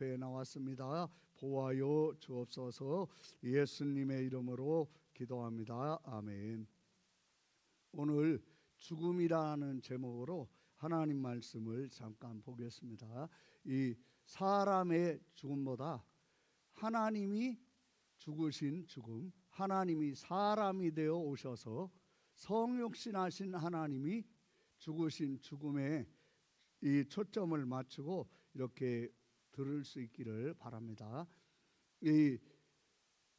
앞에 나왔습니다. 보아요 주옵소서. 예수님의 이름으로 기도합니다. 아멘. 오늘 죽음이라는 제목으로 하나님 말씀을 잠깐 보겠습니다. 이 사람의 죽음보다 하나님이 죽으신 죽음, 하나님이 사람이 되어 오셔서 성육신하신 하나님이 죽으신 죽음에 이 초점을 맞추고 이렇게 들을 수 있기를 바랍니다. 이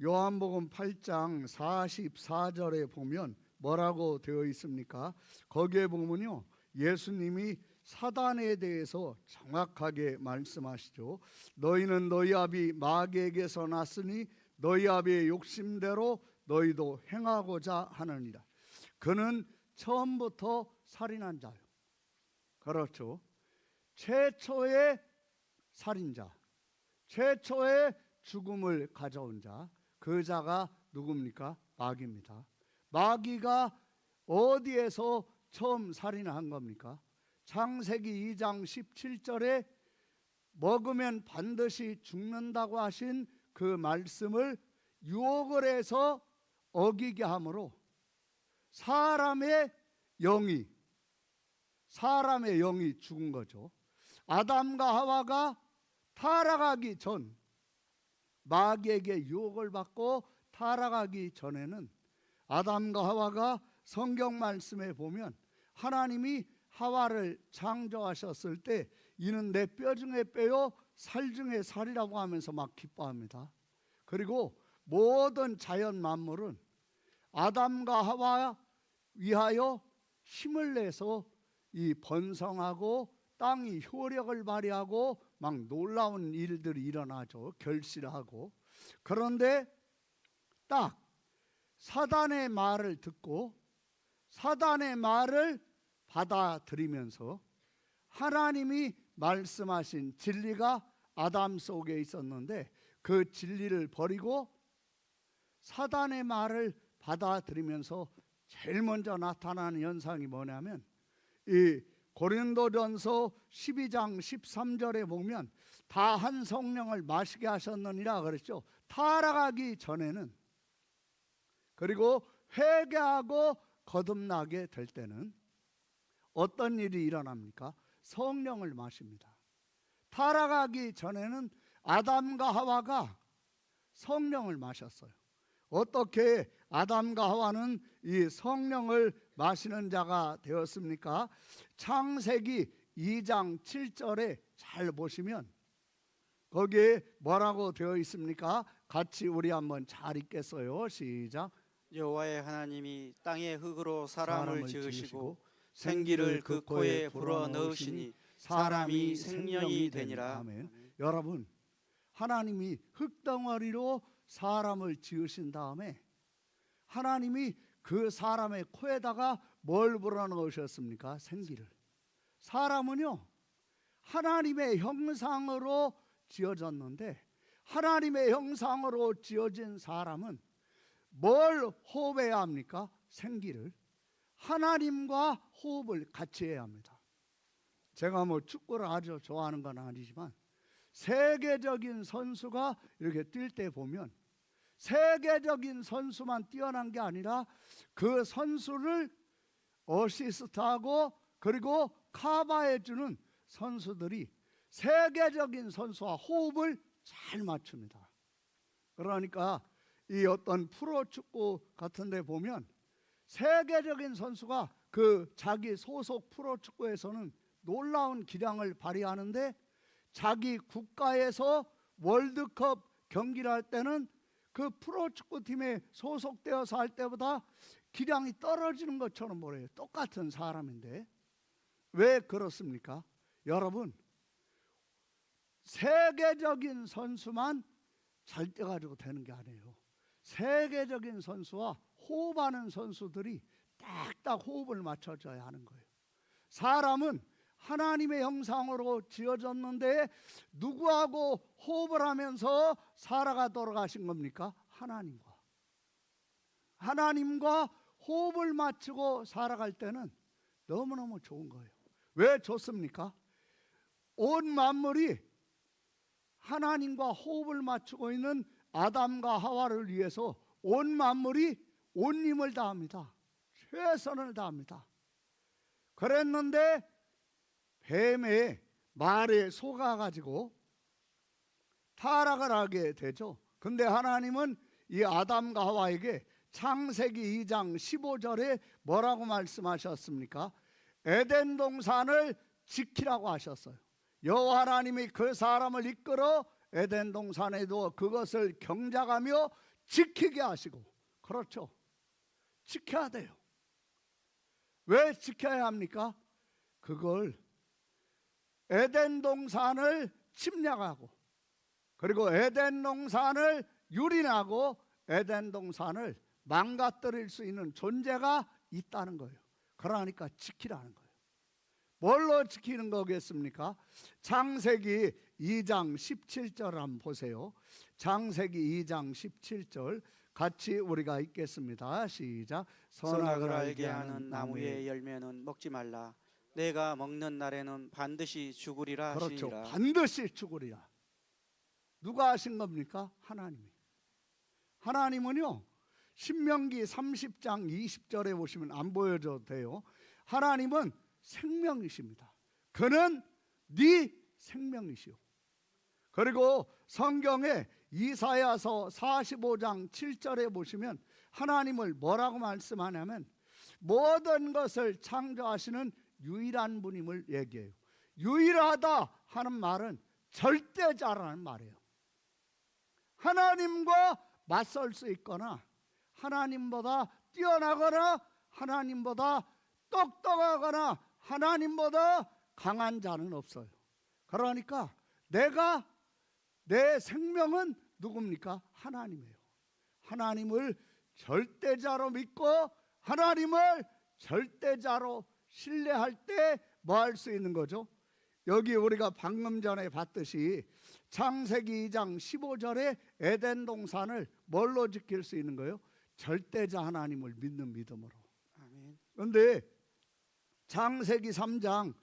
요한복음 8장 44절에 보면 뭐라고 되어 있습니까? 거기에 보면요, 예수님이 사단에 대해서 정확하게 말씀하시죠. 너희는 너희 아비 마귀에게서 났으니 너희 아비의 욕심대로 너희도 행하고자 하느니라. 그는 처음부터 살인한 자요. 그렇죠. 최초의 살인자, 최초의 죽음을 가져온 자, 그 자가 누굽니까? 마귀입니다. 마귀가 어디에서 처음 살인한 겁니까? 창세기 2장 17절에 먹으면 반드시 죽는다고 하신 그 말씀을 유혹을 해서 어기게 함으로 사람의 영이 죽은 거죠. 아담과 하와가 타락하기 전, 마귀에게 유혹을 받고 타락하기 전에는 아담과 하와가 성경 말씀에 보면 하나님이 하와를 창조하셨을 때 이는 내 뼈 중에 뼈요 살 중에 살이라고 하면서 막 기뻐합니다. 그리고 모든 자연 만물은 아담과 하와 위하여 힘을 내서 이 번성하고 땅이 효력을 발휘하고 막 놀라운 일들이 일어나죠. 결실하고. 그런데 딱 사단의 말을 듣고 사단의 말을 받아들이면서 하나님이 말씀하신 진리가 아담 속에 있었는데 그 진리를 버리고 사단의 말을 받아들이면서 제일 먼저 나타나는 현상이 뭐냐면 이 고린도전서 12장 13절에 보면 다 한 성령을 마시게 하셨느니라 그랬죠. 타락하기 전에는, 그리고 회개하고 거듭나게 될 때는 어떤 일이 일어납니까? 성령을 마십니다. 타락하기 전에는 아담과 하와가 성령을 마셨어요. 어떻게 아담과 하와는 이 성령을 마시는 자가 되었습니까? 창세기 2장 7절에 잘 보시면 거기에 뭐라고 되어 있습니까? 같이 우리 한번 잘 읽겠어요. 시작. 여호와의 하나님이 땅의 흙으로 사람을 지으시고 생기를 그 코에 불어넣으시니 사람이 생명이 되니라. 아멘. 여러분, 하나님이 흙덩어리로 사람을 지으신 다음에 하나님이 그 사람의 코에다가 뭘 불어넣으셨습니까? 생기를. 사람은요, 하나님의 형상으로 지어졌는데 하나님의 형상으로 지어진 사람은 뭘 호흡해야 합니까? 생기를. 하나님과 호흡을 같이 해야 합니다. 제가 뭐 축구를 아주 좋아하는 건 아니지만 세계적인 선수가 이렇게 뛸 때 보면 세계적인 선수만 뛰어난 게 아니라 그 선수를 어시스트하고 그리고 커버해주는 선수들이 세계적인 선수와 호흡을 잘 맞춥니다. 그러니까 이 어떤 프로축구 같은 데 보면 세계적인 선수가 그 자기 소속 프로축구에서는 놀라운 기량을 발휘하는데 자기 국가에서 월드컵 경기를 할 때는 그 프로축구팀에 소속되어서 할 때보다 기량이 떨어지는 것처럼 보여요. 똑같은 사람인데. 왜 그렇습니까? 여러분, 세계적인 선수만 잘 뛰어가지고 되는 게 아니에요. 세계적인 선수와 호흡하는 선수들이 딱딱 호흡을 맞춰줘야 하는 거예요. 사람은 하나님의 형상으로 지어졌는데 누구하고 호흡을 하면서 살아가도록 하신 겁니까? 하나님과 호흡을 맞추고 살아갈 때는 너무너무 좋은 거예요. 왜 좋습니까? 온 만물이 하나님과 호흡을 맞추고 있는 아담과 하와를 위해서 온 만물이 온 힘을 다합니다. 최선을 다합니다. 그랬는데 뱀의 말에 속아가지고 타락을 하게 되죠. 근데 하나님은 이 아담과 하와에게 창세기 2장 15절에 뭐라고 말씀하셨습니까? 에덴 동산을 지키라고 하셨어요. 여호와 하나님이 그 사람을 이끌어 에덴 동산에 두어 그것을 경작하며 지키게 하시고, 그렇죠, 지켜야 돼요. 왜 지켜야 합니까? 그걸 에덴 동산을 침략하고, 그리고 에덴 동산을 유린하고 에덴 동산을 망가뜨릴 수 있는 존재가 있다는 거예요. 그러니까 지키라는 거예요. 뭘로 지키는 거겠습니까? 창세기 2장 17절 한번 보세요. 창세기 2장 17절 같이 우리가 읽겠습니다. 시작. 선악을 알게 하는 나무의 열매는 먹지 말라. 내가 먹는 날에는 반드시 죽으리라 그렇죠. 하시니라. 반드시 죽으리라. 누가 하신 겁니까? 하나님이. 하나님은요, 신명기 30장 20절에 보시면 안 보여줘도 돼요. 하나님은 생명이십니다. 그는 네 생명이시오. 그리고 성경에 이사야서 45장 7절에 보시면 하나님을 뭐라고 말씀하냐면 모든 것을 창조하시는 유일한 분임을 얘기해요. 유일하다 하는 말은 절대자라는 말이에요. 하나님과 맞설 수 있거나 하나님보다 뛰어나거나 하나님보다 똑똑하거나 하나님보다 강한 자는 없어요. 그러니까 내 생명은 누굽니까? 하나님이에요. 하나님을 절대자로 믿고 하나님을 절대자로 신뢰할 때 뭐 할 수 있는 거죠? 여기 우리가 방금 전에 봤듯이 창세기 2장 15절에 에덴 동산을 뭘로 지킬 수 있는 거예요? 절대자 하나님을 믿는 믿음으로. 아멘. 그런데 창세기 3장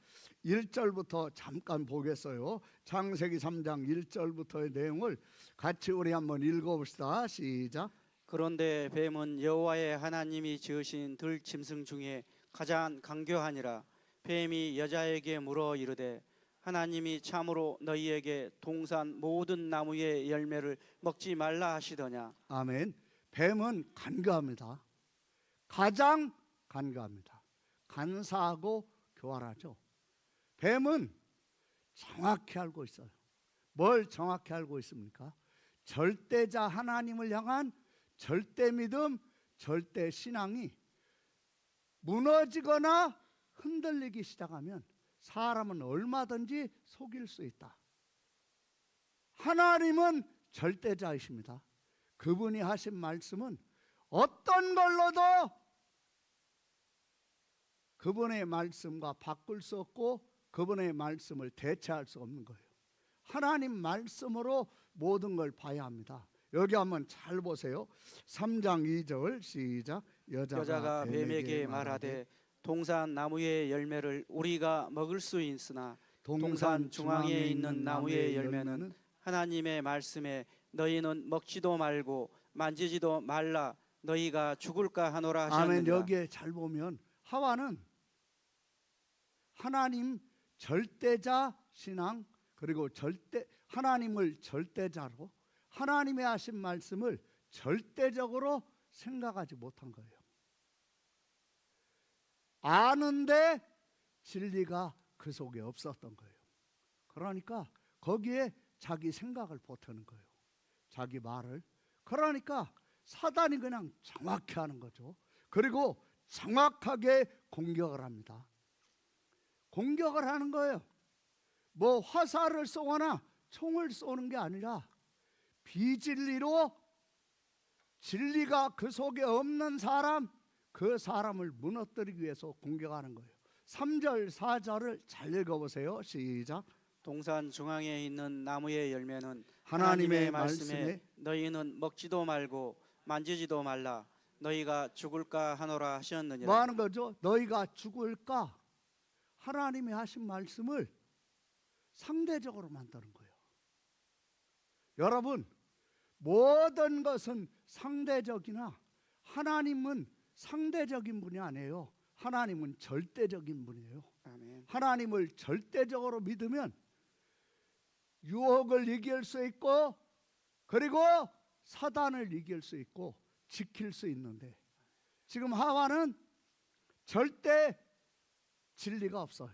1절부터 잠깐 보겠어요. 창세기 3장 1절부터의 내용을 같이 우리 한번 읽어봅시다. 시작. 그런데 뱀은 여호와의 하나님이 지으신 들짐승 중에 가장 강교하니라. 뱀이 여자에게 물어 이르되 하나님이 참으로 너희에게 동산 모든 나무의 열매를 먹지 말라 하시더냐. 아멘. 뱀은 간교합니다. 가장 간교합니다. 간사하고 교활하죠. 뱀은 정확히 알고 있어요. 뭘 정확히 알고 있습니까? 절대자 하나님을 향한 절대 믿음, 절대 신앙이 무너지거나 흔들리기 시작하면 사람은 얼마든지 속일 수 있다. 하나님은 절대자이십니다. 그분이 하신 말씀은 어떤 걸로도 그분의 말씀과 바꿀 수 없고 그분의 말씀을 대체할 수 없는 거예요. 하나님 말씀으로 모든 걸 봐야 합니다. 여기 한번 잘 보세요. 3장 2절 시작. 여자가 뱀에게 말하되 동산 나무의 열매를 우리가 먹을 수 있으나 동산 중앙에 있는 나무의 열매는 하나님의 말씀에 너희는 먹지도 말고 만지지도 말라 너희가 죽을까 하노라 하셨느니라. 아멘. 여기에 잘 보면 하와는 하나님 절대자 신앙, 그리고 하나님을 절대자로 하나님의 하신 말씀을 절대적으로 생각하지 못한 거예요. 아는데 진리가 그 속에 없었던 거예요. 그러니까 거기에 자기 생각을 보태는 거예요. 자기 말을. 그러니까 사단이 그냥 정확히 하는 거죠. 그리고 정확하게 공격을 합니다. 공격을 하는 거예요. 뭐 화살을 쏘거나 총을 쏘는 게 아니라 비진리로 진리가 그 속에 없는 사람, 그 사람을 무너뜨리기 위해서 공격하는 거예요. 3절 4절을 잘 읽어보세요. 시작. 동산 중앙에 있는 나무의 열매는 하나님의 말씀에 너희는 먹지도 말고 만지지도 말라 너희가 죽을까 하노라 하셨느니라. 뭐 하는 거죠? 너희가 죽을까? 하나님이 하신 말씀을 상대적으로 만드는 거예요. 여러분, 모든 것은 상대적이나 하나님은 상대적인 분이 아니에요. 하나님은 절대적인 분이에요. 아멘. 하나님을 절대적으로 믿으면 유혹을 이길 수 있고, 그리고 사단을 이길 수 있고 지킬 수 있는데, 지금 하와는 절대 진리가 없어요.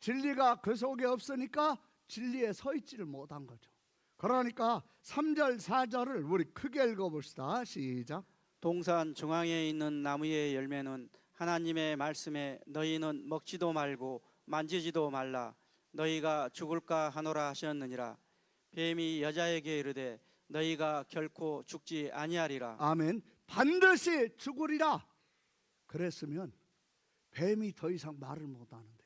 진리가 그 속에 없으니까 진리에 서 있지를 못한 거죠. 그러니까 3절 4절을 우리 크게 읽어봅시다. 시작. 동산 중앙에 있는 나무의 열매는 하나님의 말씀에 너희는 먹지도 말고 만지지도 말라. 너희가 죽을까 하노라 하셨느니라. 뱀이 여자에게 이르되 너희가 결코 죽지 아니하리라. 아멘. 반드시 죽으리라 그랬으면 뱀이 더 이상 말을 못하는데,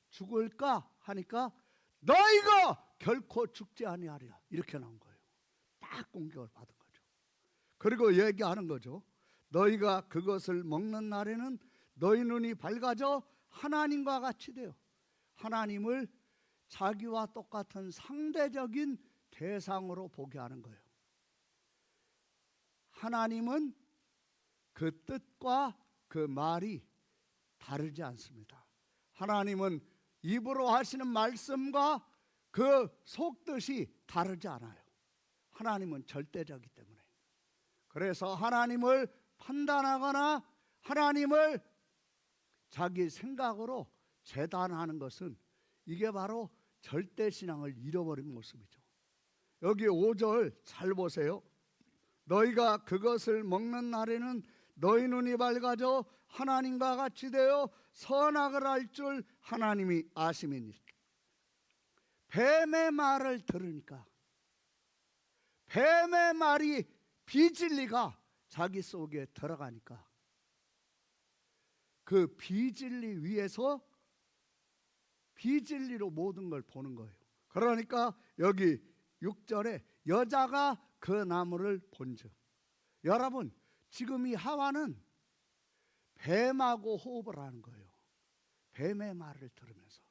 죽을까 하니까 너희가 결코 죽지 아니하리라 이렇게 나온 거예요. 딱 공격을 받은 거죠. 그리고 얘기하는 거죠. 너희가 그것을 먹는 날에는 너희 눈이 밝아져 하나님과 같이 되어, 하나님을 자기와 똑같은 상대적인 대상으로 보게 하는 거예요. 하나님은 그 뜻과 그 말이 다르지 않습니다. 하나님은 입으로 하시는 말씀과 그 속뜻이 다르지 않아요. 하나님은 절대적이기 때문에. 그래서 하나님을 판단하거나 하나님을 자기 생각으로 재단하는 것은, 이게 바로 절대신앙을 잃어버린 모습이죠. 여기 5절 잘 보세요. 너희가 그것을 먹는 날에는 너희 눈이 밝아져 하나님과 같이 되어 선악을 알 줄 하나님이 아심이니. 뱀의 말을 들으니까, 뱀의 말이 비진리가 자기 속에 들어가니까 그 비진리 위에서 비진리로 모든 걸 보는 거예요. 그러니까 여기 6절에 여자가 그 나무를 본즉, 여러분 지금 이 하와는 뱀하고 호흡을 하는 거예요. 뱀의 말을 들으면서.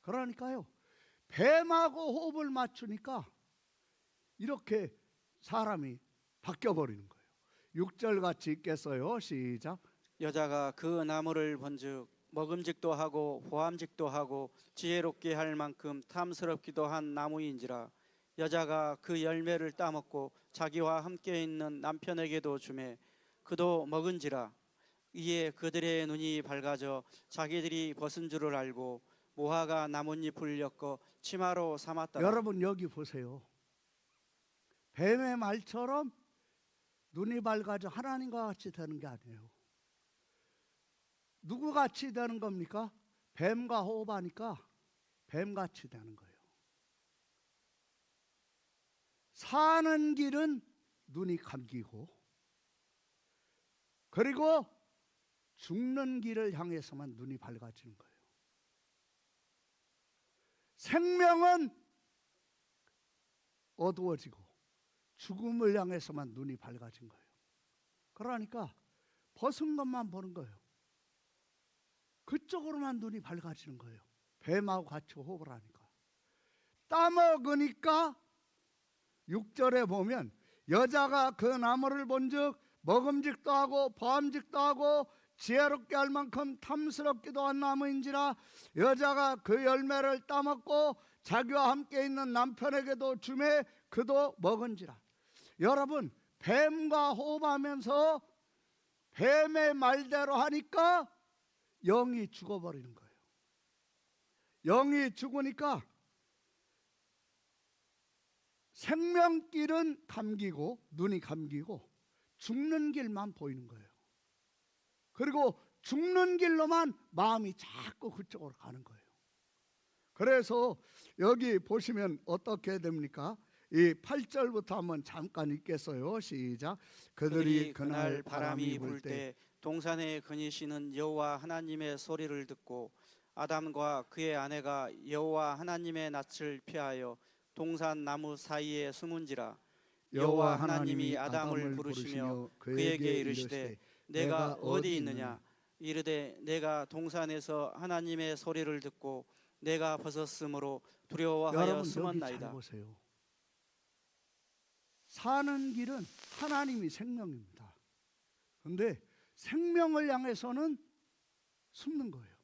그러니까요, 뱀하고 호흡을 맞추니까 이렇게 사람이 바뀌어버리는 거예요. 6절 같이 읽겠어요. 시작. 여자가 그 나무를 본즉 먹음직도 하고 보암직도 하고 지혜롭게 할 만큼 탐스럽기도 한 나무인지라. 여자가 그 열매를 따먹고 자기와 함께 있는 남편에게도 주매 그도 먹은지라. 이에 그들의 눈이 밝아져 자기들이 벗은 줄을 알고 모아가 나뭇잎을 엮어 치마로 삼았더라. 여러분 여기 보세요. 뱀의 말처럼 눈이 밝아져 하나님과 같이 되는 게 아니에요. 누구 같이 되는 겁니까? 뱀과 호흡하니까 뱀같이 되는 거예요. 사는 길은 눈이 감기고, 그리고 죽는 길을 향해서만 눈이 밝아지는 거예요. 생명은 어두워지고 죽음을 향해서만 눈이 밝아진 거예요. 그러니까 벗은 것만 보는 거예요. 그쪽으로만 눈이 밝아지는 거예요. 뱀하고 같이 호흡을 하니까. 따먹으니까 6절에 보면 여자가 그 나무를 본즉 먹음직도 하고 보암직도 하고 지혜롭게 할 만큼 탐스럽기도 한 나무인지라. 여자가 그 열매를 따먹고 자기와 함께 있는 남편에게도 주매 그도 먹은지라. 여러분 뱀과 호흡하면서 뱀의 말대로 하니까 영이 죽어버리는 거예요. 영이 죽으니까 생명길은 감기고 눈이 감기고 죽는 길만 보이는 거예요. 그리고 죽는 길로만 마음이 자꾸 그쪽으로 가는 거예요. 그래서 여기 보시면 어떻게 됩니까? 이 8절부터 한번 잠깐 읽겠어요. 시작. 그들이 그날 바람이 불 때 동산에 거니시는 여호와 하나님의 소리를 듣고 아담과 그의 아내가 여호와 하나님의 낯을 피하여 동산 나무 사이에 숨은지라. 여호와 하나님이 아담을 부르시며 그에게 이르시되 내가 어디 있느냐. 이르되 내가 동산에서 하나님의 소리를 듣고 내가 벗었으므로 두려워하여 여러분 여기 잘 숨었나이다. 보세요. 사는 길은 하나님이 생명입니다. 그런데 생명을 향해서는 숨는 거예요.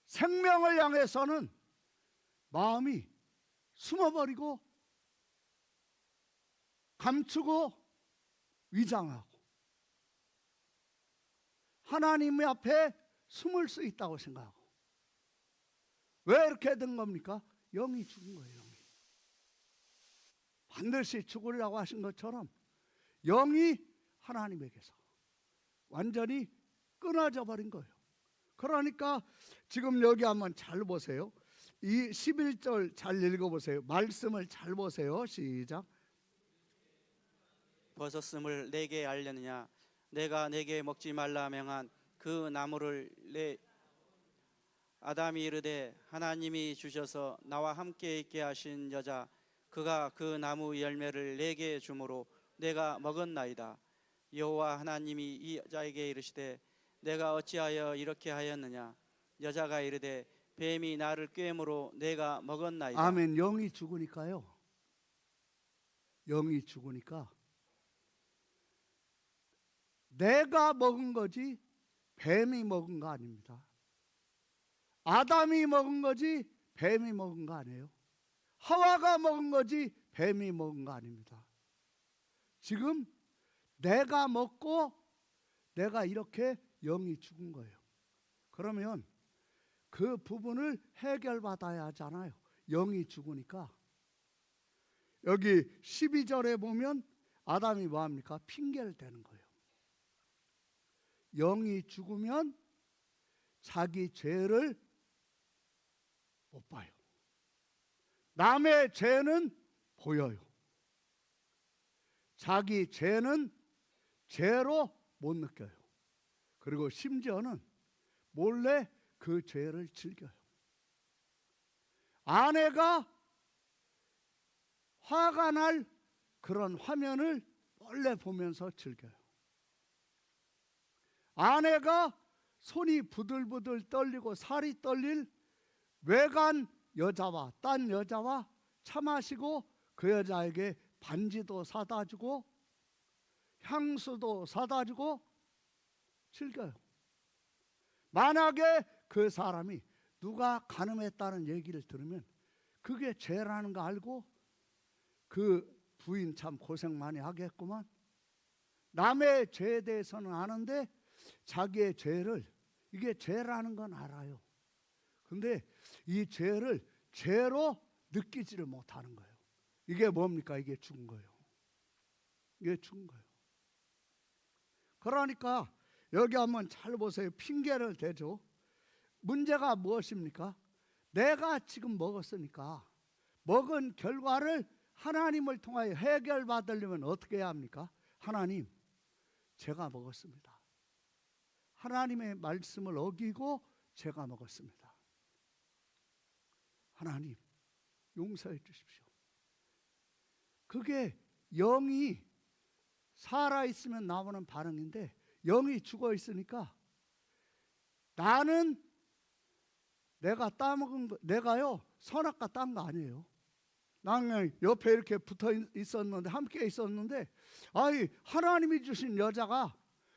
생명을 향해서는 마음이 숨어버리고 감추고 위장하고 하나님 앞에 숨을 수 있다고 생각하고. 왜 이렇게 된 겁니까? 영이 죽은 거예요. 영이. 반드시 죽으리라고 하신 것처럼 영이 하나님에게서 완전히 끊어져 버린 거예요. 그러니까 지금 여기 한번 잘 보세요. 이 11절 잘 읽어보세요. 말씀을 잘 보세요. 시작. 벗었음을 내게 알려느냐? 내가 내게 먹지 말라 명한 그 나무를 내 아담이 이르되 하나님이 주셔서 나와 함께 있게 하신 여자 그가 그 나무 열매를 내게 주므로 내가 먹었나이다. 여호와 하나님이 이 여자에게 이르시되 내가 어찌하여 이렇게 하였느냐? 여자가 이르되 뱀이 나를 꿰므로 내가 먹었나이다. 아멘. 영이 죽으니까요. 영이 죽으니까 내가 먹은 거지 뱀이 먹은 거 아닙니다. 아담이 먹은 거지 뱀이 먹은 거 아니에요. 하와가 먹은 거지 뱀이 먹은 거 아닙니다. 지금 내가 먹고 내가 이렇게 영이 죽은 거예요. 그러면 그 부분을 해결받아야 하잖아요. 영이 죽으니까. 여기 12절에 보면 아담이 뭐합니까? 핑계를 대는 거예요. 영이 죽으면 자기 죄를 못 봐요. 남의 죄는 보여요. 자기 죄는 죄로 못 느껴요. 그리고 심지어는 몰래 그 죄를 즐겨요. 아내가 화가 날 그런 화면을 몰래 보면서 즐겨요. 아내가 손이 부들부들 떨리고 살이 떨릴 외간 여자와 딴 여자와 차 마시고 그 여자에게 반지도 사다 주고 향수도 사다 주고 즐겨요. 만약에 그 사람이 누가 간음했다는 얘기를 들으면 그게 죄라는 거 알고 그 부인 참 고생 많이 하겠구만. 남의 죄에 대해서는 아는데 자기의 죄를 이게 죄라는 건 알아요. 근데 이 죄를 죄로 느끼지를 못하는 거예요. 이게 뭡니까? 이게 죽은 거예요. 이게 죽은 거예요. 그러니까 여기 한번 잘 보세요. 핑계를 대죠. 문제가 무엇입니까? 내가 지금 먹었으니까 먹은 결과를 하나님을 통하여 해결받으려면 어떻게 해야 합니까? 하나님, 제가 먹었습니다. 하나님의 말씀을 어기고 제가 먹었습니다. 하나님, 용서해 주십시오. 그게 영이 살아있으면 나오는 반응인데 영이 죽어 있으니까 나는 내가 따먹은 거, 내가요 선악과 딴 거 아니에요. 나는 옆에 이렇게 붙어 있었는데 함께 있었는데 아이 하나님이 주신 여자가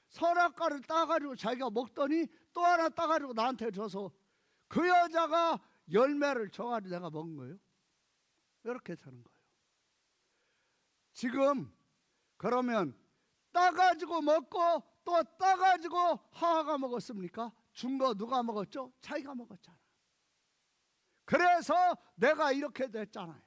선악과를 따가지고 자기가 먹더니 또 하나 따가지고 나한테 줘서 그 여자가 열매를 줘가지고 내가 먹은 거예요. 이렇게 되는 거예요. 지금 그러면 따가지고 먹고 또 따가지고 하와가 먹었습니까? 준 거 누가 먹었죠? 자기가 먹었잖아. 그래서 내가 이렇게 됐잖아요.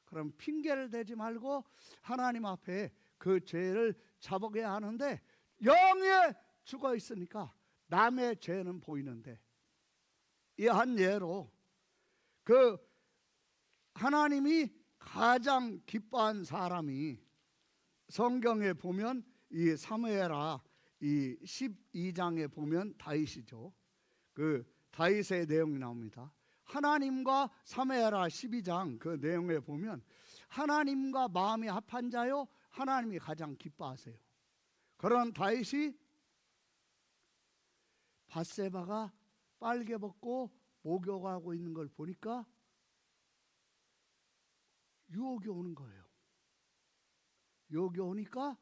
그럼 핑계를 대지 말고 하나님 앞에 그 죄를 잡아야 하는데 영에 죽어 있으니까 남의 죄는 보이는데 이 한 예로 그 하나님이 가장 기뻐한 사람이 성경에 보면 이 사무엘하 이 12장에 보면 다윗이죠. 그 다윗의 내용이 나옵니다. 하나님과 사무엘하 12장 그 내용에 보면 하나님과 마음이 합한 자요 하나님이 가장 기뻐하세요. 그런 다윗이 밧세바가 빨개 벗고 목욕하고 있는 걸 보니까 유혹이 오는 거예요. 유혹이 오니까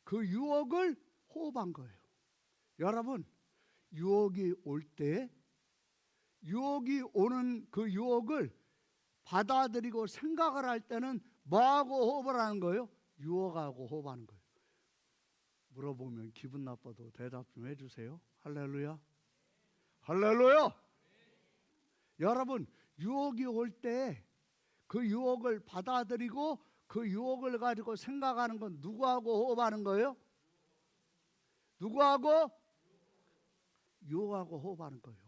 그 유혹을 호흡한 거예요. 여러분, 유혹이 올 때 유혹이 오는 그 유혹을 받아들이고 생각을 할 때는 뭐하고 호흡을 하는 거예요? 유혹하고 호흡하는 거예요. 물어보면 기분 나빠도 대답 좀 해주세요. 할렐루야. 할렐루야. 여러분, 유혹이 올 때 그 유혹을 받아들이고 그 유혹을 가지고 생각하는 건 누구하고 호흡하는 거예요? 누구하고? 유혹하고 호흡하는 거예요.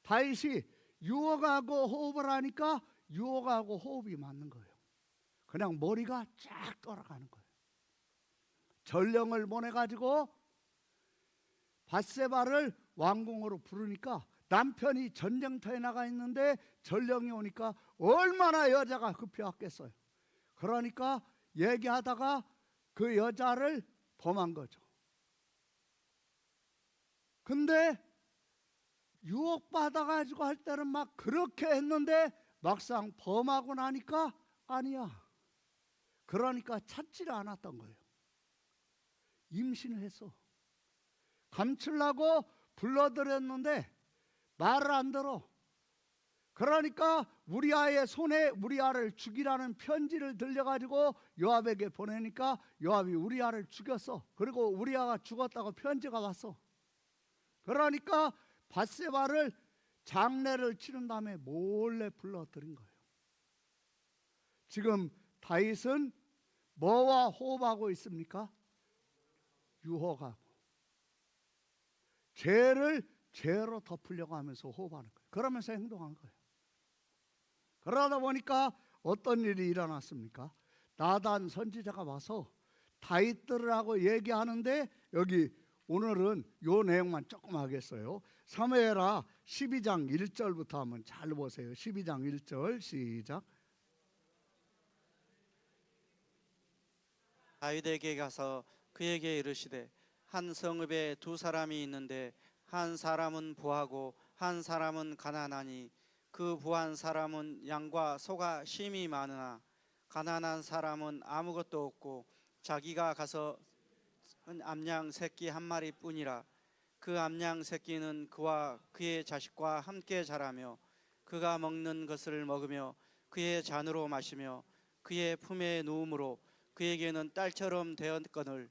다윗이 유혹하고 호흡을 하니까 유혹하고 호흡이 맞는 거예요. 그냥 머리가 쫙 돌아가는 거예요. 전령을 보내가지고 밧세바를 왕궁으로 부르니까 남편이 전쟁터에 나가 있는데 전령이 오니까 얼마나 여자가 급히 왔겠어요. 그러니까 얘기하다가 그 여자를 범한 거죠. 근데 유혹받아가지고 할 때는 막 그렇게 했는데 막상 범하고 나니까 아니야. 그러니까 찾지를 않았던 거예요. 임신을 했어. 감추려고 불러들였는데 말을 안 들어. 그러니까 우리아의 손에 우리아를 죽이라는 편지를 들려가지고 요압에게 보내니까 요압이 우리아를 죽였어. 그리고 우리아가 죽었다고 편지가 왔어. 그러니까 밧세바를 장례를 치른 다음에 몰래 불러들인 거예요. 지금 다윗은 뭐와 호흡하고 있습니까? 유혹하고 죄를 죄로 덮으려고 하면서 호흡하는 거예요. 그러면서 행동한 거예요. 그러다 보니까 어떤 일이 일어났습니까? 나단 선지자가 와서 다윗들을 하고 얘기하는데 여기 오늘은 요 내용만 조금 하겠어요. 사무엘하 12장 1절부터 한번 잘 보세요. 12장 1절 시작. 다윗에게 가서 그에게 이르시되 한 성읍에 두 사람이 있는데 한 사람은 부하고 한 사람은 가난하니 그 부한 사람은 양과 소가 심히 많으나 가난한 사람은 아무것도 없고 자기가 가서 암양 새끼 한 마리뿐이라. 그 암양 새끼는 그와 그의 자식과 함께 자라며 그가 먹는 것을 먹으며 그의 잔으로 마시며 그의 품에 누움으로 그에게는 딸처럼 되었거늘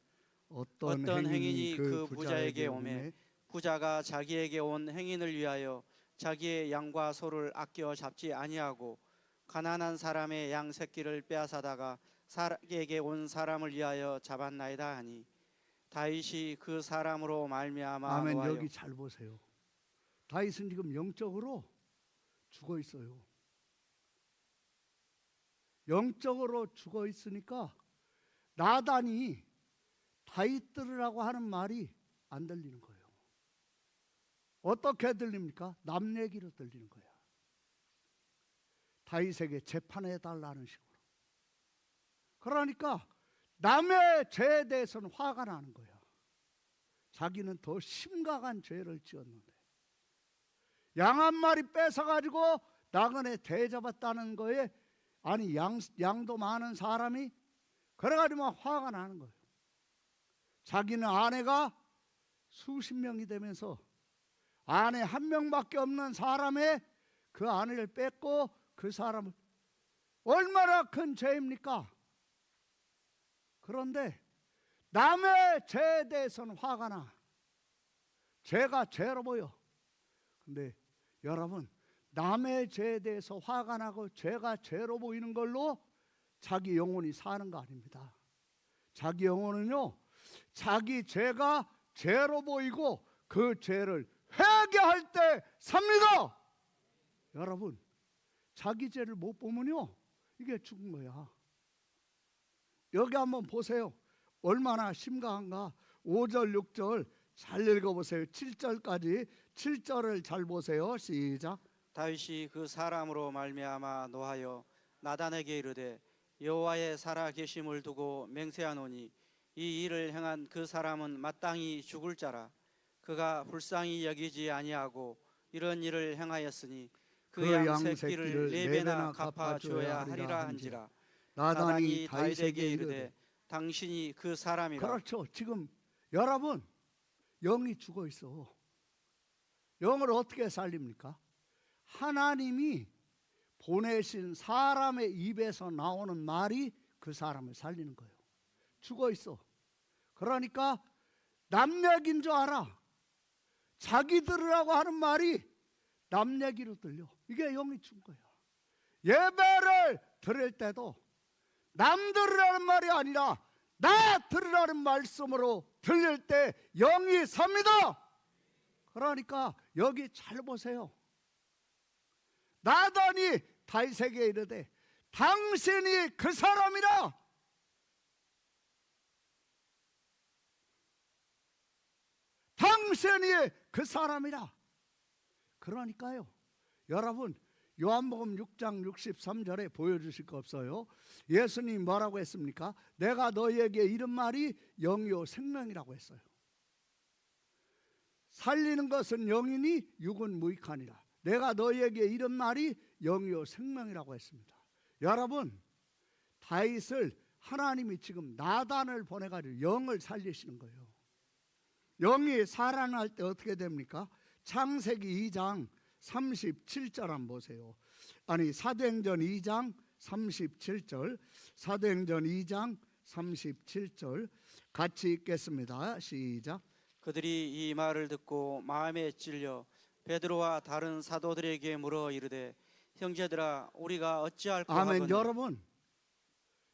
어떤 행인이 그 부자에게 오매 부자가 자기에게 온 행인을 위하여 자기의 양과 소를 아껴 잡지 아니하고 가난한 사람의 양 새끼를 빼앗아다가 자기에게 온 사람을 위하여 잡았나이다 하니 다윗이 그 사람으로 말미암아 아멘. 노하여. 여기 잘 보세요. 다윗은 지금 영적으로 죽어 있어요. 영적으로 죽어 있으니까 나단이 다윗 들으라고 하는 말이 안 들리는 거예요. 어떻게 들립니까? 남 얘기로 들리는 거야. 다윗에게 재판해 달라는 식으로. 그러니까 남의 죄에 대해서는 화가 나는 거야. 자기는 더 심각한 죄를 지었는데 양 한 마리 뺏어가지고 나그네 대접했다는 거에 아니 양도 많은 사람이 그래가지고 화가 나는 거예요. 자기는 아내가 수십 명이 되면서 아내 한 명밖에 없는 사람의 그 아내를 뺏고 그 사람을 얼마나 큰 죄입니까? 그런데 남의 죄에 대해서는 화가 나. 죄가 죄로 보여. 근데 여러분, 남의 죄에 대해서 화가 나고 죄가 죄로 보이는 걸로 자기 영혼이 사는 거 아닙니다. 자기 영혼은요, 자기 죄가 죄로 보이고 그 죄를 회개할 때 삽니다. 여러분, 자기 죄를 못 보면요, 이게 죽은 거야. 여기 한번 보세요. 얼마나 심각한가. 5절 6절 잘 읽어보세요. 7절까지 7절을 잘 보세요. 시작. 다윗이 그 사람으로 말미암아 노하여 나단에게 이르되 여호와의 살아 계심을 두고 맹세하노니 이 일을 행한 그 사람은 마땅히 죽을 자라. 그가 불쌍히 여기지 아니하고 이런 일을 행하였으니 그 양 새끼를 4배나 갚아 주어야 하리라 한지라. 나단이 다윗에게 이르되 당신이 그 사람이라. 그렇죠. 지금 여러분 영이 죽어 있어. 영을 어떻게 살립니까? 하나님이 보내신 사람의 입에서 나오는 말이 그 사람을 살리는 거예요. 죽어 있어. 그러니까 남 얘기인 줄 알아. 자기 들으라고 하는 말이 남 얘기로 들려. 이게 영이 죽은 거야. 예배를 드릴 때도 남 들으라는 말이 아니라 나 들으라는 말씀으로 들릴 때 영이 삽니다. 그러니까 여기 잘 보세요. 나단이 다윗에게 이르되 당신이 그 사람이라. 당신이 그 사람이라. 그러니까요, 여러분 요한복음 6장 63절에 보여주실 거 없어요. 예수님이 뭐라고 했습니까? 내가 너희에게 이른 말이 영이요 생명이라고 했어요. 살리는 것은 영이니 육은 무익하니라. 내가 너희에게 이른 말이 영이요 생명이라고 했습니다. 여러분, 다윗을 하나님이 지금 나단을 보내가지고 영을 살리시는 거예요. 영이 살아날 때 어떻게 됩니까? 창세기 2장 37절 한번 보세요. 아니, 사도행전 2장 37절, 사도행전 2장 37절 같이 읽겠습니다. 시작. 그들이 이 말을 듣고 마음에 찔려 베드로와 다른 사도들에게 물어 이르되 형제들아 우리가 어찌할까 아멘. 하거늘. 여러분,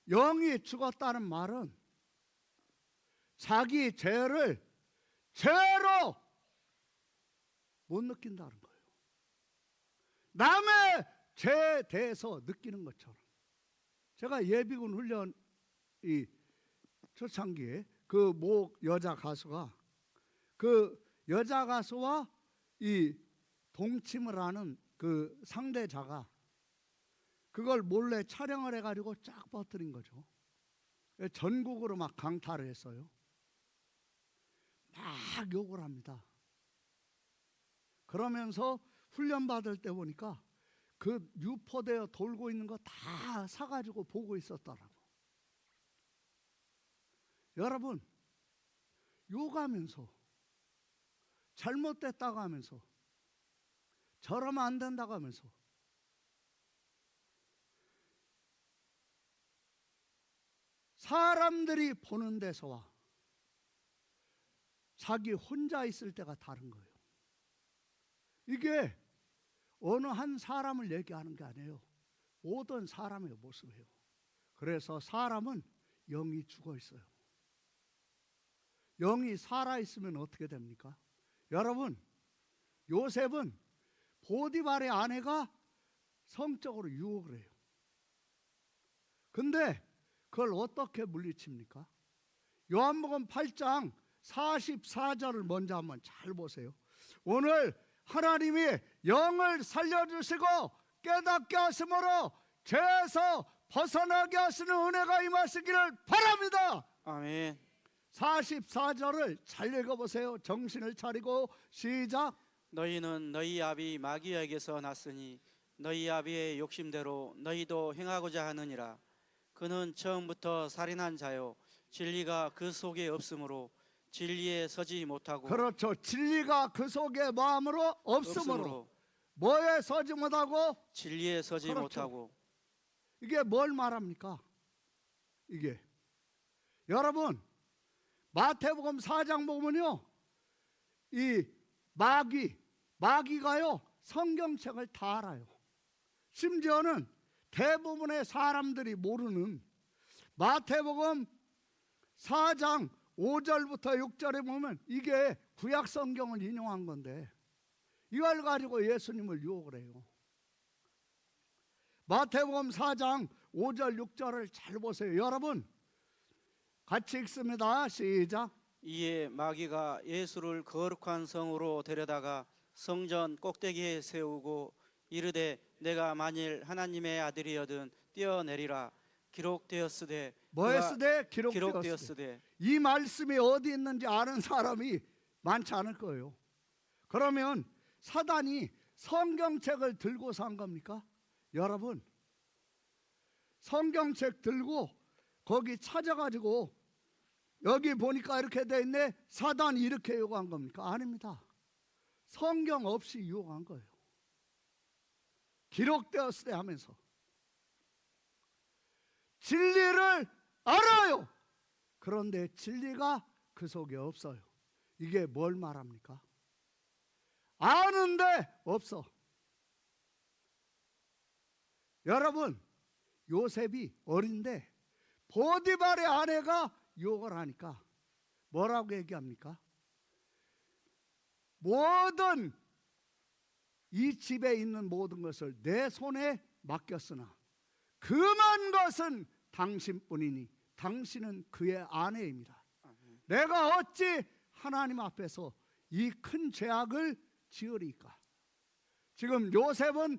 영이 죽었다는 말은 자기 죄를 죄로 못 느낀다는 거예요. 남의 죄에 대해서 느끼는 것처럼. 제가 예비군 훈련 이 초창기에 그 모 여자 가수가 그 여자 가수와 이 동침을 하는 그 상대자가 그걸 몰래 촬영을 해가지고 쫙 퍼뜨린 거죠. 전국으로 막 강타를 했어요. 막 욕을 합니다. 그러면서 훈련 받을 때 보니까 그 유포되어 돌고 있는 거 다 사가지고 보고 있었더라고. 여러분, 욕하면서 잘못됐다고 하면서 저러면 안 된다고 하면서 사람들이 보는 데서와 자기 혼자 있을 때가 다른 거예요. 이게 어느 한 사람을 얘기하는 게 아니에요. 모든 사람의 모습이에요. 그래서 사람은 영이 죽어 있어요. 영이 살아있으면 어떻게 됩니까? 여러분, 요셉은 보디발의 아내가 성적으로 유혹을 해요. 근데 그걸 어떻게 물리칩니까? 요한복음 8장 44절을 먼저 한번 잘 보세요. 오늘 하나님이 영을 살려주시고 깨닫게 하심으로 죄에서 벗어나게 하시는 은혜가 임하시기를 바랍니다. 아멘. 44절을 잘 읽어보세요. 정신을 차리고 시작. 너희는 너희 아비 마귀에게서 났으니 너희 아비의 욕심대로 너희도 행하고자 하느니라. 그는 처음부터 살인한 자요 진리가 그 속에 없으므로 진리에 서지 못하고. 그렇죠. 진리가 그 속에 마음으로 없으므로 뭐에 서지 못하고? 진리에 서지 그렇죠. 못하고. 이게 뭘 말합니까? 이게 여러분 마태복음 4장 보면요, 이 마귀가요 성경책을 다 알아요. 심지어는 대부분의 사람들이 모르는 마태복음 4장 5절부터 6절에 보면 이게 구약 성경을 인용한 건데 이걸 가지고 예수님을 유혹을 해요. 마태복음 4장 5절 6절을 잘 보세요. 여러분 같이 읽습니다. 시작. 이에 마귀가 예수를 거룩한 성으로 데려다가 성전 꼭대기에 세우고 이르되 내가 만일 하나님의 아들이여든 뛰어내리라. 기록되었으되. 뭐였으되? 기록되었으되. 이 말씀이 어디 있는지 아는 사람이 많지 않을 거예요. 그러면 사단이 성경책을 들고 산 겁니까? 여러분, 성경책 들고 거기 찾아가지고 여기 보니까 이렇게 돼 있네. 사단이 이렇게 유혹한 겁니까? 아닙니다. 성경 없이 유혹한 거예요. 기록되었을 때 하면서 진리를 알아요. 그런데 진리가 그 속에 없어요. 이게 뭘 말합니까? 아는데 없어. 여러분, 요셉이 어린데 보디발의 아내가 유혹을 하니까 뭐라고 얘기합니까? 모든 이 집에 있는 모든 것을 내 손에 맡겼으나 금한 것은 당신뿐이니 당신은 그의 아내입니다. 내가 어찌 하나님 앞에서 이 큰 죄악을 지으리까? 지금 요셉은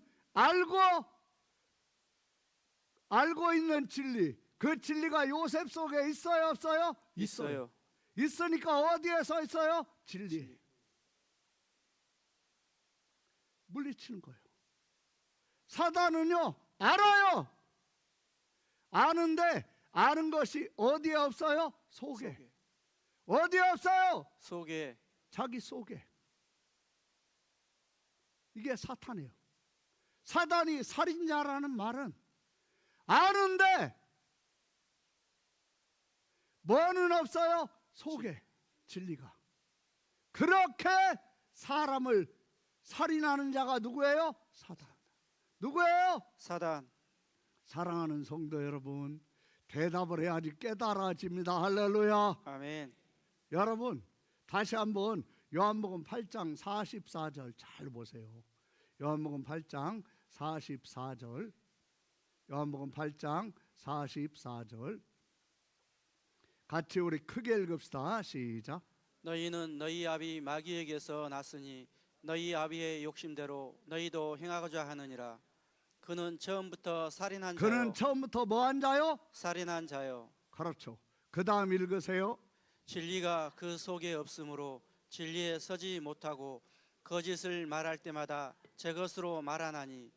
알고 있는 진리, 그 진리가 요셉 속에 있어요, 없어요? 있어요. 있으니까 어디에 서 있어요? 진리. 물리치는 거예요. 사단은요, 알아요. 아는데 아는 것이 어디에 없어요? 속에. 어디에 없어요? 속에. 자기 속에. 이게 사탄이에요. 사단이 살인자라는 말은 아는데 뭐는 없어요? 속에 진리가. 그렇게 사람을 살인하는 자가 누구예요? 사단. 누구예요? 사단. 사랑하는 성도 여러분, 대답을 해야지 깨달아집니다. 할렐루야. 아멘. 여러분, 다시 한번 요한복음 8장 44절 잘 보세요. 요한복음 8장 44절. 요한복음 8장 44절. 같이 우리 크게 읽읍시다. 시작. 너희는 너희 아비 마귀에게서 났으니 너희 아비의 욕심대로 너희도 행하고자 하느니라. 그는 처음부터 살인한 자요. 그는 처음부터 뭐한 자요? 살인한 자요. 그렇죠. 그 다음 읽으세요. 진리가 그 속에 없으므로 진리에 서지 못하고 거짓을 말할 때마다 제 것으로 말하나니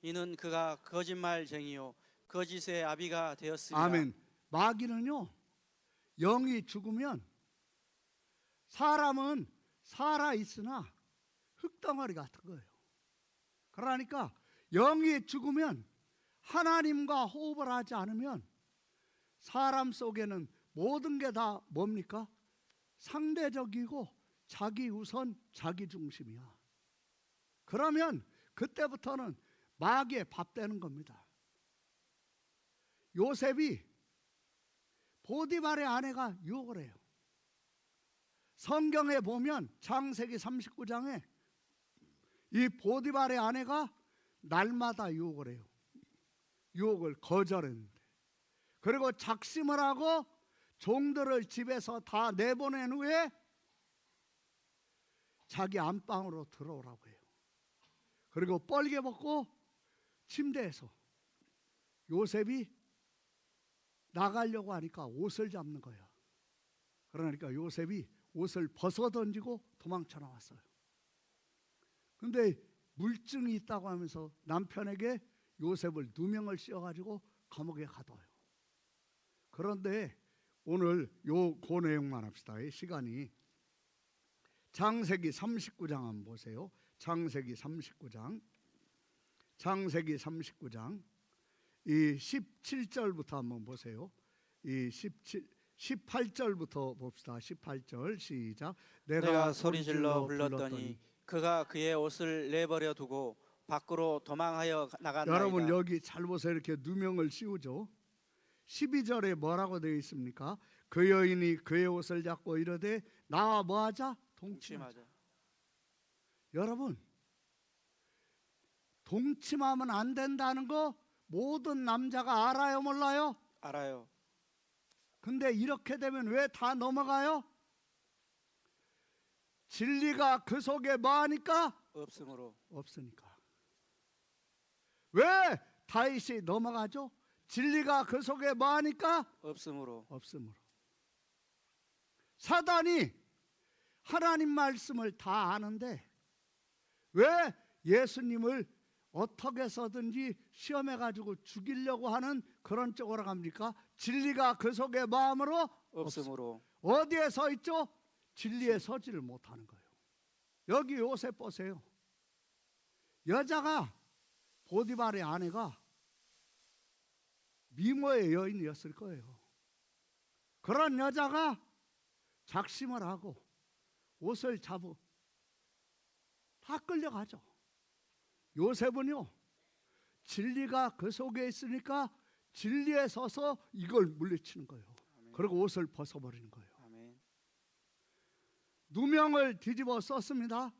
이는 그가 거짓말쟁이요 거짓의 아비가 되었으리라. 아멘. 마귀는요, 영이 죽으면 사람은 살아 있으나 흙덩어리 같은 거예요. 그러니까 영이 죽으면 하나님과 호흡을 하지 않으면 사람 속에는 모든 게 다 뭡니까? 상대적이고 자기 우선, 자기 중심이야. 그러면 그때부터는 마귀의 밥 되는 겁니다. 요셉이 보디발의 아내가 유혹을 해요. 성경에 보면 창세기 39장에 이 보디발의 아내가 날마다 유혹을 해요. 유혹을 거절했는데, 그리고 작심을 하고 종들을 집에서 다 내보낸 후에 자기 안방으로 들어오라고 해요. 그리고 뻘개 벗고 침대에서 요셉이 나가려고 하니까 옷을 잡는 거예요. 그러니까 요셉이 옷을 벗어 던지고 도망쳐 나왔어요. 근데 물증이 있다고 하면서 남편에게 요셉을 누명을 씌워가지고 감옥에 가둬요. 그런데 오늘 그 내용만 합시다. 시간이. 창세기 39장 한번 보세요. 창세기 39장. 창세기 39장. 이 17절부터 한번 보세요. 이 18절부터 봅시다. 18절 시작. 내가 소리질러 불렀더니 그가 그의 옷을 내버려 두고 밖으로 도망하여 나갔나이다. 여러분 여기 잘 보세요. 이렇게 누명을 씌우죠. 12절에 뭐라고 되어 있습니까? 그 여인이 그의 옷을 잡고 이르되 나와 뭐하자? 동침하자. 여러분, 동침하면 안 된다는 거 모든 남자가 알아요, 몰라요? 알아요. 근데 이렇게 되면 왜 다 넘어가요? 진리가 그 속에 뭐하니까? 없으므로. 없으니까. 왜 다윗이 넘어가죠? 진리가 그 속에 뭐하니까? 없으므로. 없으므로. 사단이 하나님 말씀을 다 아는데 왜 예수님을 어떻게 해서든지 시험해가지고 죽이려고 하는 그런 쪽으로 갑니까? 진리가 그 속에 마음으로 없으므로 어디에 서 있죠? 진리에 서지를 못하는 거예요. 여기 요셉 보세요. 여자가 보디발의 아내가 미모의 여인이었을 거예요. 그런 여자가 작심을 하고 옷을 잡고 다 끌려가죠. 요셉은요, 진리가 그 속에 있으니까 진리에 서서 이걸 물리치는 거예요. 아멘. 그리고 옷을 벗어버리는 거예요. 아멘. 누명을 뒤집어 썼습니다.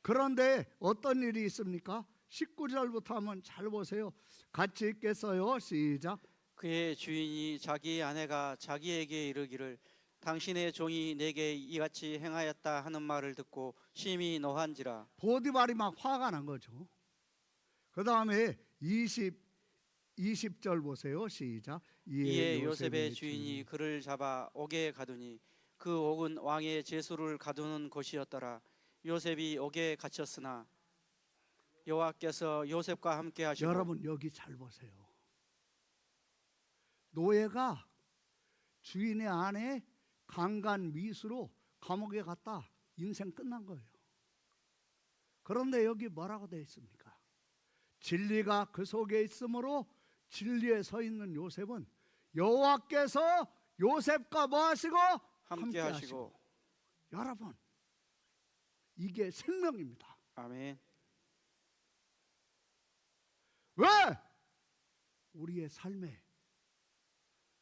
그런데 어떤 일이 있습니까? 19절부터 한번 잘 보세요. 같이 읽겠어요. 시작. 그의 주인이 자기 아내가 자기에게 이르기를 당신의 종이 내게 이같이 행하였다 하는 말을 듣고 심히 노한지라. 보디발이 막 화가 난 거죠. 그 다음에 20절 보세요. 시작. 이에 요셉의 주인이 그를 잡아 옥에 가두니 그 옥은 왕의 제수를 가두는 곳이었더라. 요셉이 옥에 갇혔으나 여호와께서 요셉과 함께 하시고. 여러분 여기 잘 보세요. 노예가 주인의 아내 강간 미수로 감옥에 갔다 인생 끝난 거예요. 그런데 여기 뭐라고 되어 있습니까? 진리가 그 속에 있으므로 진리에 서 있는 요셉은 여호와께서 요셉과 뭐 하시고? 함께 하시고. 여러분 이게 생명입니다. 아멘. 왜? 우리의 삶에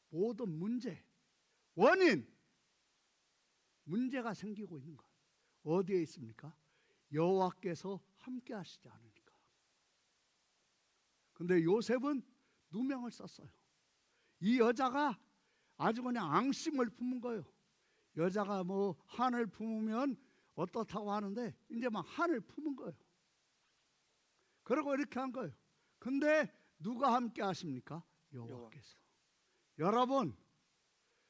모든 문제, 원인, 문제가 생기고 있는 것 어디에 있습니까? 여호와께서 함께 하시지 않으니까. 근데 요셉은 누명을 썼어요. 이 여자가 아주 그냥 앙심을 품은 거예요. 여자가 뭐 한을 품으면 어떻다고 하는데 이제 막 한을 품은 거예요. 그리고 이렇게 한 거예요. 근데 누가 함께 하십니까? 여호와께서. 여러분,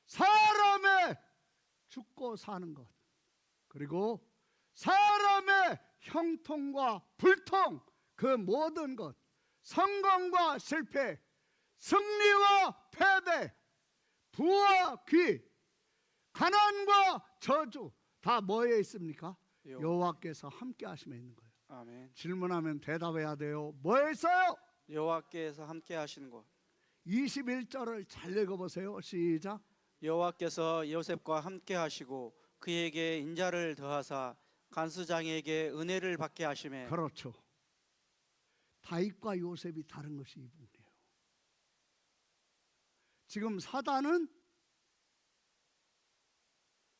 사람의 죽고 사는 것, 그리고 사람의 형통과 불통, 그 모든 것, 성공과 실패, 승리와 패배, 부와 귀, 가난과 저주 다 뭐에 있습니까? 여호와께서 함께 하심에 있는 거예요. 아멘. 질문하면 대답해야 돼요. 뭐에 있어요? 여호와께서 함께 하시는 곳. 21절을 잘 읽어보세요. 시작. 여호와께서 요셉과 함께 하시고 그에게 인자를 더하사 간수장에게 은혜를 받게 하심에. 그렇죠. 다윗과 요셉이 다른 것이 이 부분이에요. 지금 사단은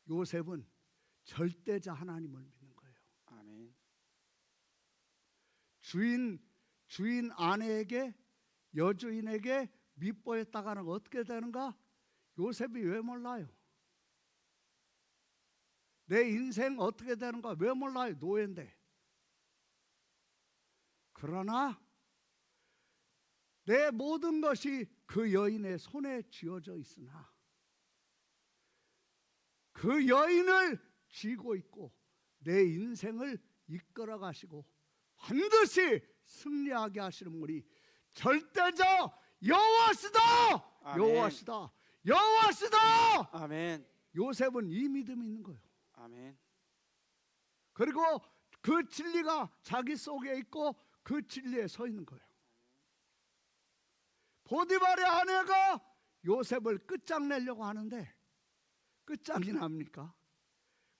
요셉은 절대자 하나님을 믿는 거예요. 아멘. 주인 아내에게, 여주인에게 밉보했다가는 어떻게 되는가? 요셉이 왜 몰라요? 내 인생 어떻게 되는가 왜 몰라요? 노예인데. 그러나 내 모든 것이 그 여인의 손에 쥐어져 있으나 그 여인을 쥐고 있고 내 인생을 이끌어 가시고 반드시 승리하게 하시는 분이 절대자 여호와시다. 아멘. 여호와시다. 여호와시다. 아멘. 요셉은 이 믿음이 있는 거예요. 아멘. 그리고 그 진리가 자기 속에 있고 그 진리에 서 있는 거예요. 보디발의 아내가 요셉을 끝장내려고 하는데 끝장이 납니까?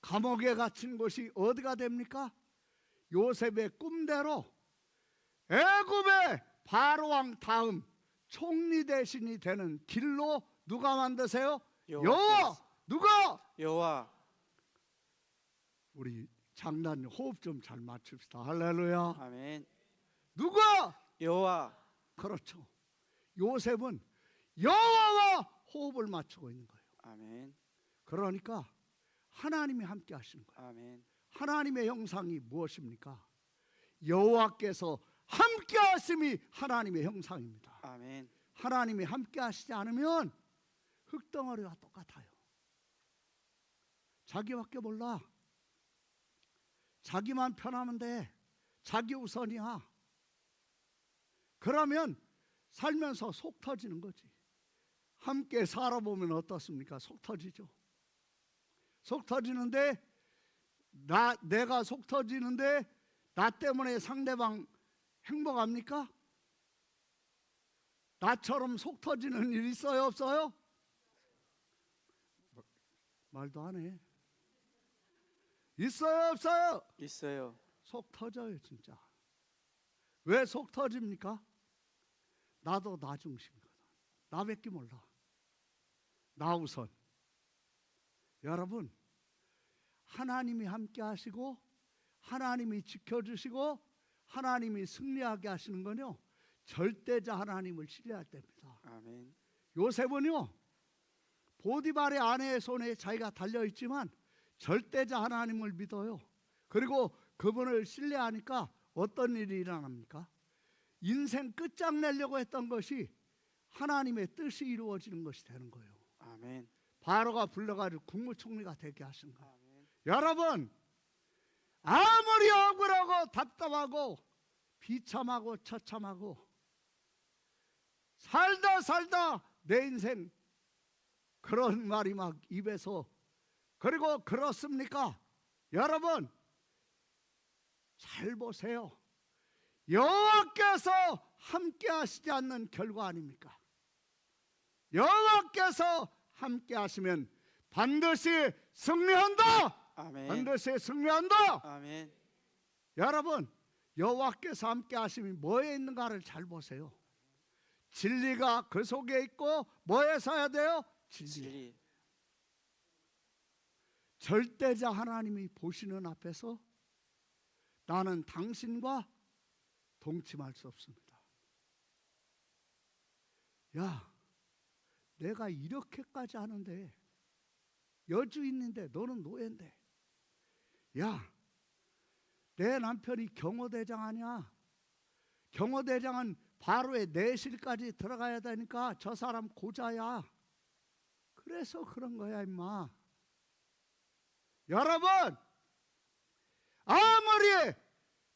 감옥에 갇힌 곳이 어디가 됩니까? 요셉의 꿈대로 애굽의 바로왕 다음 총리 대신이 되는 길로 누가 만드세요? 여호와. 누가? 여호와. 우리 장단님 호흡 좀 잘 맞춥시다. 할렐루야. 아멘. 누가? 여호와. 그렇죠. 요셉은 여호와와 호흡을 맞추고 있는 거예요. 아멘. 그러니까 하나님이 함께 하시는 거예요. 아멘. 하나님의 형상이 무엇입니까? 여호와께서 함께 하심이 하나님의 형상입니다. 아멘. 하나님이 함께 하시지 않으면 흙덩어리와 똑같아요. 자기밖에 몰라. 자기만 편하면 돼. 자기 우선이야. 그러면 살면서 속 터지는 거지. 함께 살아보면 어떻습니까? 속 터지죠. 속 터지는데 내가 속 터지는데 나 때문에 상대방 행복합니까? 나처럼 속 터지는 일 있어요, 없어요? 말도 안 해. 있어요, 없어요? 있어요. 속 터져요, 진짜. 왜 속 터집니까? 나도 나 중심이거든. 나밖에 몰라. 나 우선. 여러분, 하나님이 함께 하시고 하나님이 지켜주시고 하나님이 승리하게 하시는 건요, 절대자 하나님을 신뢰할 때입니다. 아멘. 요셉은요, 보디발의 아내의 손에 자기가 달려있지만 절대자 하나님을 믿어요. 그리고 그분을 신뢰하니까 어떤 일이 일어납니까? 인생 끝장내려고 했던 것이 하나님의 뜻이 이루어지는 것이 되는 거예요. 아멘. 바로가 불러가지고 국무총리가 되게 하신 거예요. 아멘. 여러분, 아무리 억울하고 답답하고 비참하고 처참하고 살다 내 인생 그런 말이 막 입에서, 그리고 그렇습니까? 여러분 잘 보세요. 여호와께서 함께 하시지 않는 결과 아닙니까? 여호와께서 함께 하시면 반드시 승리한다. 아멘. 반드시 승리한다. 아멘. 여러분, 여호와께서 함께 하시면 뭐에 있는가를 잘 보세요. 진리가 그 속에 있고 뭐에 서야 돼요? 진리. 절대자 하나님이 보시는 앞에서 나는 당신과 동침할 수 없습니다. 야, 내가 이렇게까지 하는데, 여주인인데 너는 노예인데, 야, 내 남편이 경호대장 아니야. 경호대장은 바로의 내실까지 들어가야 되니까 저 사람 고자야. 그래서 그런 거야, 임마. 여러분, 아무리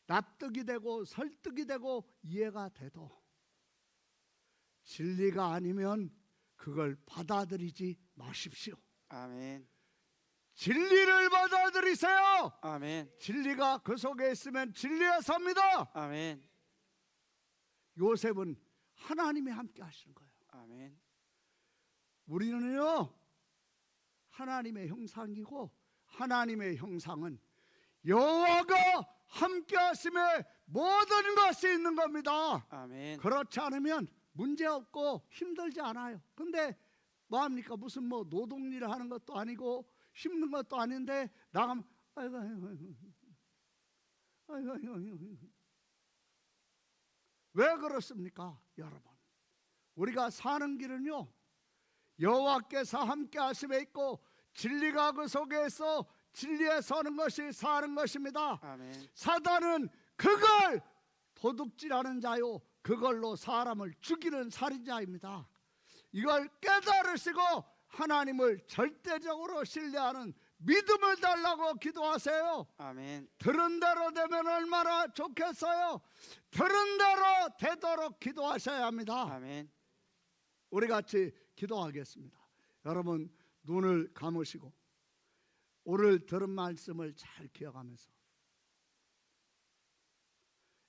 납득이 되고 설득이 되고 이해가 돼도 진리가 아니면 그걸 받아들이지 마십시오. 아멘. 진리를 받아들이세요. 아멘. 진리가 그 속에 있으면 진리에 삽니다. 아멘. 요셉은 하나님이 함께 하시는 거예요. 아멘. 우리는요, 하나님의 형상이고 하나님의 형상은 여호와가 함께 하심에 모든 것이 있는 겁니다. 아멘. 그렇지 않으면 문제없고 힘들지 않아요. 근데 뭐합니까? 무슨 뭐 노동일을 하는 것도 아니고 힘든 것도 아닌데 나가면 아이고. 왜 그렇습니까? 여러분, 우리가 사는 길은요, 여호와께서 함께 하심에 있고 진리가 그 속에 있어 진리에 서는 것이 사는 것입니다. 아멘. 사단은 그걸 도둑질하는 자요, 그걸로 사람을 죽이는 살인자입니다. 이걸 깨달으시고 하나님을 절대적으로 신뢰하는 믿음을 달라고 기도하세요. 아멘. 들은 대로 되면 얼마나 좋겠어요. 들은 대로 되도록 기도하셔야 합니다. 아멘. 우리 같이 기도하겠습니다. 여러분, 눈을 감으시고 오늘 들은 말씀을 잘 기억하면서,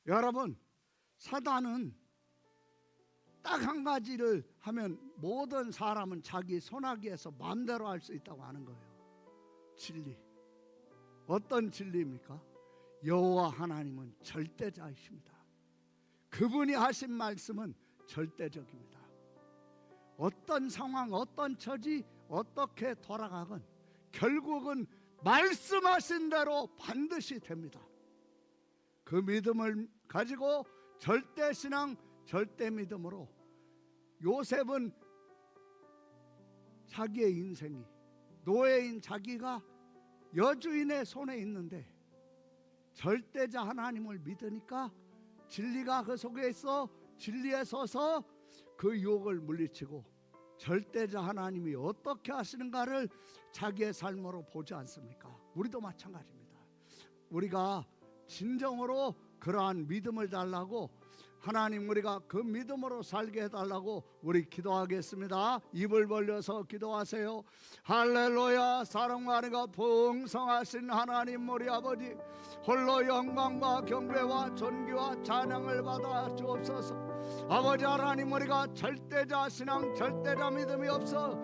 여러분, 사단은 딱 한 가지를 하면 모든 사람은 자기 손아귀에서 마음대로 할 수 있다고 하는 거예요. 진리. 어떤 진리입니까? 여호와 하나님은 절대자이십니다. 그분이 하신 말씀은 절대적입니다. 어떤 상황, 어떤 처지, 어떻게 돌아가건 결국은 말씀하신 대로 반드시 됩니다. 그 믿음을 가지고 절대신앙, 절대믿음으로 요셉은 자기의 인생이, 노예인 자기가 여주인의 손에 있는데 절대자 하나님을 믿으니까 진리가 그 속에 있어 진리에 서서 그 유혹을 물리치고 절대자 하나님이 어떻게 하시는가를 자기의 삶으로 보지 않습니까? 우리도 마찬가지입니다. 우리가 진정으로 그러한 믿음을 달라고 하나님 우리가 그 믿음으로 살게 해달라고 우리 기도하겠습니다. 입을 벌려서 기도하세요. 할렐루야. 사랑과 은혜가 풍성하신 하나님 우리 아버지, 홀로 영광과 경배와 존귀와 찬양을 받아 주옵소서. 아버지 하나님, 우리가 절대자 신앙, 절대자 믿음이 없어